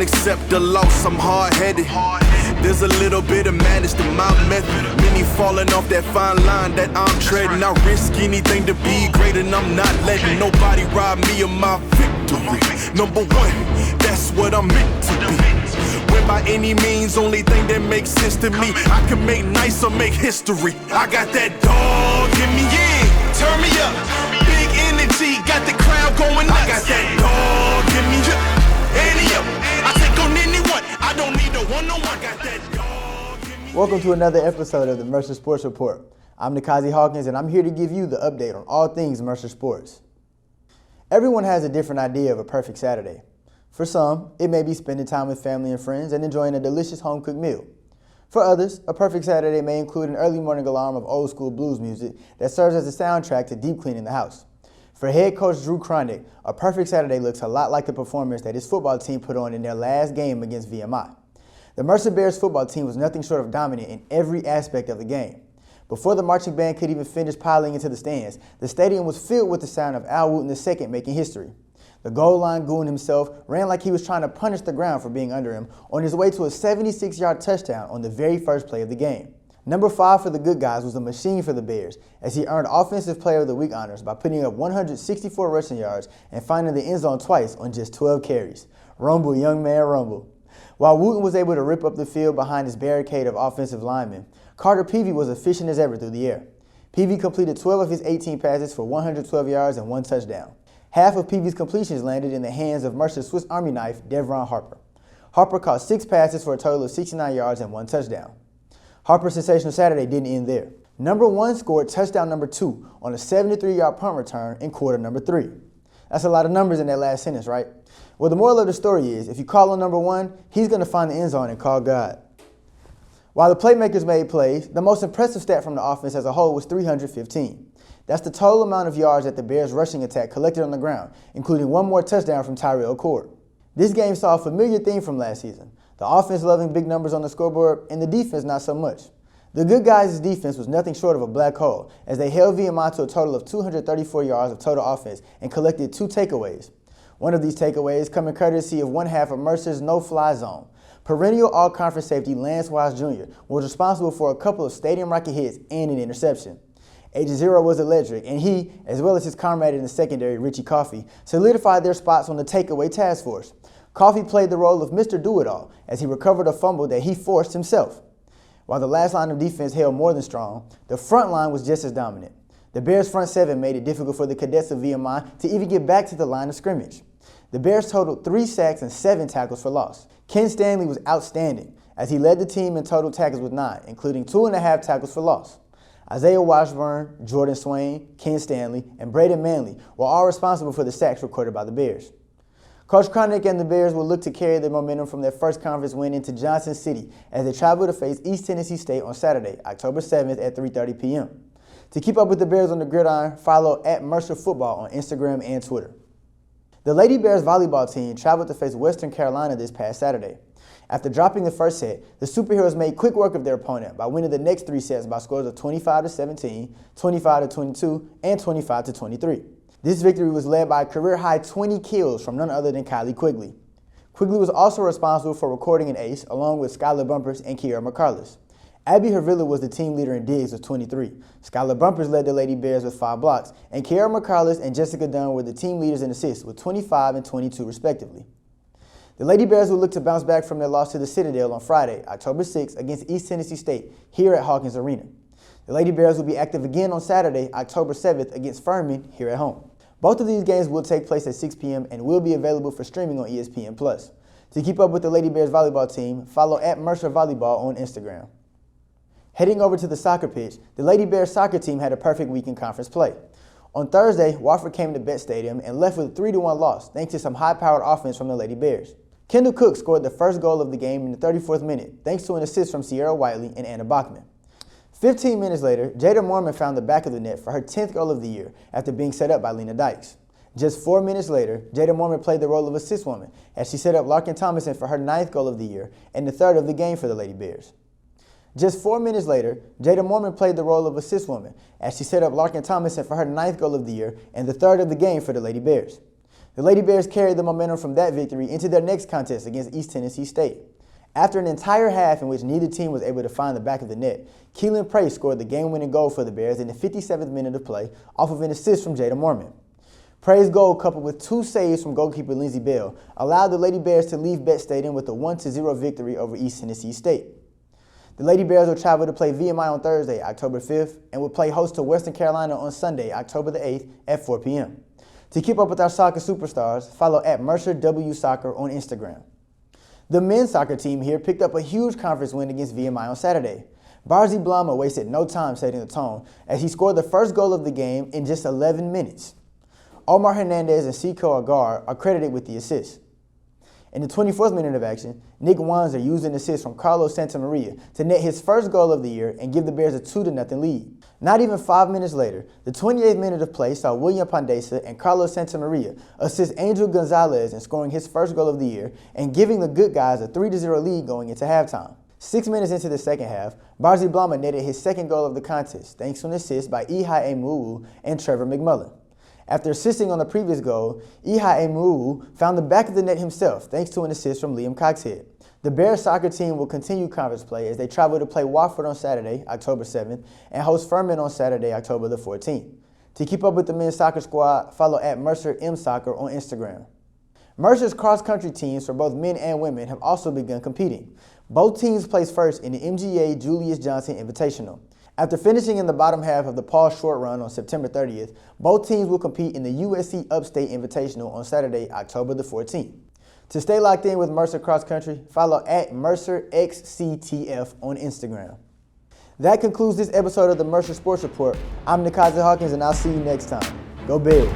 accept the loss, I'm hard-headed. There's a little bit of madness to my method. Many falling off that fine line that I'm treading. I risk anything to be great, and I'm not letting nobody rob me of my victory. Number one, that's what I'm meant to be. When by any means, only thing that makes sense to me, I can make nice or make history. I got that dog in me, yeah, turn me up. Big energy, got the crowd going nuts. I got that dog in me, ante up. I take on anyone, I don't need a one-on-one. Got that dog in me. Welcome to another episode of the Mercer Sports Report. I'm Nikazi Hawkins, and I'm here to give you the update on all things Mercer Sports. Everyone has a different idea of a perfect Saturday. For some, it may be spending time with family and friends and enjoying a delicious home-cooked meal. For others, a perfect Saturday may include an early morning alarm of old-school blues music that serves as a soundtrack to deep cleaning the house. For head coach Drew Kronick, a perfect Saturday looks a lot like the performance that his football team put on in their last game against VMI. The Mercer Bears football team was nothing short of dominant in every aspect of the game. Before the marching band could even finish piling into the stands, the stadium was filled with the sound of Al Wooten II making history. The goal line goon himself ran like he was trying to punish the ground for being under him on his way to a 76-yard touchdown on the very first play of the game. Number 5 for the good guys was a machine for the Bears, as he earned Offensive Player of the Week honors by putting up 164 rushing yards and finding the end zone twice on just 12 carries. Rumble, young man, rumble. While Wooten was able to rip up the field behind his barricade of offensive linemen, Carter Peavy was efficient as ever through the air. Peavy completed 12 of his 18 passes for 112 yards and 1 touchdown. Half of Peavy's completions landed in the hands of Mercer's Swiss Army knife, Devron Harper. Harper caught 6 passes for a total of 69 yards and 1 touchdown. Harper's sensational Saturday didn't end there. Number 1 scored touchdown number 2 on a 73-yard punt return in quarter number 3. That's a lot of numbers in that last sentence, right? Well, the moral of the story is, if you call on number 1, he's going to find the end zone and call God. While the playmakers made plays, the most impressive stat from the offense as a whole was 315. That's the total amount of yards that the Bears' rushing attack collected on the ground, including 1 more touchdown from Tyrell Cord. This game saw a familiar theme from last season. The offense loving big numbers on the scoreboard, and the defense not so much. The good guys' defense was nothing short of a black hole, as they held VMI to a total of 234 yards of total offense and collected 2 takeaways. One of these takeaways coming courtesy of one half of Mercer's no-fly zone. Perennial all-conference safety Lance Wise Jr. was responsible for a couple of stadium rocket hits and an interception. Agent Zero was electric, and he, as well as his comrade in the secondary, Richie Coffey, solidified their spots on the takeaway task force. Coffey played the role of Mr. Do-It-All as he recovered a fumble that he forced himself. While the last line of defense held more than strong, the front line was just as dominant. The Bears' front 7 made it difficult for the cadets of VMI to even get back to the line of scrimmage. The Bears totaled 3 sacks and 7 tackles for loss. Ken Stanley was outstanding as he led the team in total tackles with 9, including 2.5 tackles for loss. Isaiah Washburn, Jordan Swain, Ken Stanley, and Braden Manley were all responsible for the sacks recorded by the Bears. Coach Kronick and the Bears will look to carry their momentum from their first conference win into Johnson City as they travel to face East Tennessee State on Saturday, October 7th at 3:30 p.m. To keep up with the Bears on the gridiron, follow @Mercer Football on Instagram and Twitter. The Lady Bears volleyball team traveled to face Western Carolina this past Saturday. After dropping the first set, the Superheroes made quick work of their opponent by winning the next 3 sets by scores of 25-17, 25-22, and 25-23. This victory was led by a career-high 20 kills from none other than Kylie Quigley. Quigley was also responsible for recording an ace, along with Skylar Bumpers and Kiera McCarless. Abby Hervilla was the team leader in digs with 23. Skylar Bumpers led the Lady Bears with 5 blocks, and Kiera McCarless and Jessica Dunn were the team leaders in assists with 25 and 22 respectively. The Lady Bears will look to bounce back from their loss to the Citadel on Friday, October 6th against East Tennessee State here at Hawkins Arena. The Lady Bears will be active again on Saturday, October 7th against Furman here at home. Both of these games will take place at 6 p.m. and will be available for streaming on ESPN+. To keep up with the Lady Bears volleyball team, follow @Mercer Volleyball on Instagram. Heading over to the soccer pitch, the Lady Bears soccer team had a perfect week in conference play. On Thursday, Wofford came to Bet Stadium and left with a 3-1 loss thanks to some high-powered offense from the Lady Bears. Kendall Cook scored the first goal of the game in the 34th minute thanks to an assist from Sierra Whiteley and Anna Bachman. 15 minutes later, Jada Mormon found the back of the net for her 10th goal of the year after being set up by Lena Dykes. Just 4 minutes later, Jada Mormon played the role of assist woman as she set up Larkin Thomason for her 9th goal of the year and the 3rd of the game for the Lady Bears. Just 4 minutes later, Jada Mormon played the role of assist woman as she set up Larkin Thomason for her 9th goal of the year and the 3rd of the game for the Lady Bears. The Lady Bears carried the momentum from that victory into their next contest against East Tennessee State. After an entire half in which neither team was able to find the back of the net, Keelan Price scored the game-winning goal for the Bears in the 57th minute of play off of an assist from Jada Mormon. Price's goal, coupled with 2 saves from goalkeeper Lindsey Bell, allowed the Lady Bears to leave Bet Stadium with a 1-0 victory over East Tennessee State. The Lady Bears will travel to play VMI on Thursday, October 5th, and will play host to Western Carolina on Sunday, October the 8th at 4 p.m. To keep up with our soccer superstars, follow at Mercer W Soccer on Instagram. The men's soccer team here picked up a huge conference win against VMI on Saturday. Barzi Blama wasted no time setting the tone as he scored the first goal of the game in just 11 minutes. Omar Hernandez and Seiko Agar are credited with the assist. In the 24th minute of action, Nick Wanzer used an assist from Carlos Santamaria to net his first goal of the year and give the Bears a 2-0 lead. Not even 5 minutes later, the 28th minute of play saw William Pandesa and Carlos Santamaria assist Angel Gonzalez in scoring his first goal of the year and giving the good guys a 3-0 lead going into halftime. 6 minutes into the second half, Barzi Blama netted his second goal of the contest thanks to an assist by Ihai Emuwu and Trevor McMullen. After assisting on the previous goal, Ihai Emuwu found the back of the net himself thanks to an assist from Liam Coxhead. The Bears soccer team will continue conference play as they travel to play Wofford on Saturday, October 7th, and host Furman on Saturday, October the 14th. To keep up with the men's soccer squad, follow at Mercer M Soccer on Instagram. Mercer's cross-country teams for both men and women have also begun competing. Both teams placed first in the MGA Julius Johnson Invitational. After finishing in the bottom half of the Paul Short Run on September 30th, both teams will compete in the USC Upstate Invitational on Saturday, October the 14th. To stay locked in with Mercer Cross Country, follow at MercerXCTF on Instagram. That concludes this episode of the Mercer Sports Report. I'm Nikazi Hawkins, and I'll see you next time. Go Bears!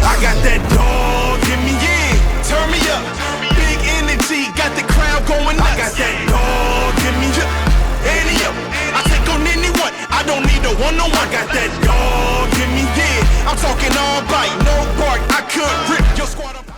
I got that dog in me, yeah. Turn me up. Big energy, got the crowd going nuts. I got that dog in me, yeah. Any up. I take on anyone. I don't need a one-on-one. I got that dog in me, yeah. I'm talking all bite, no bark. I could rip your squad up.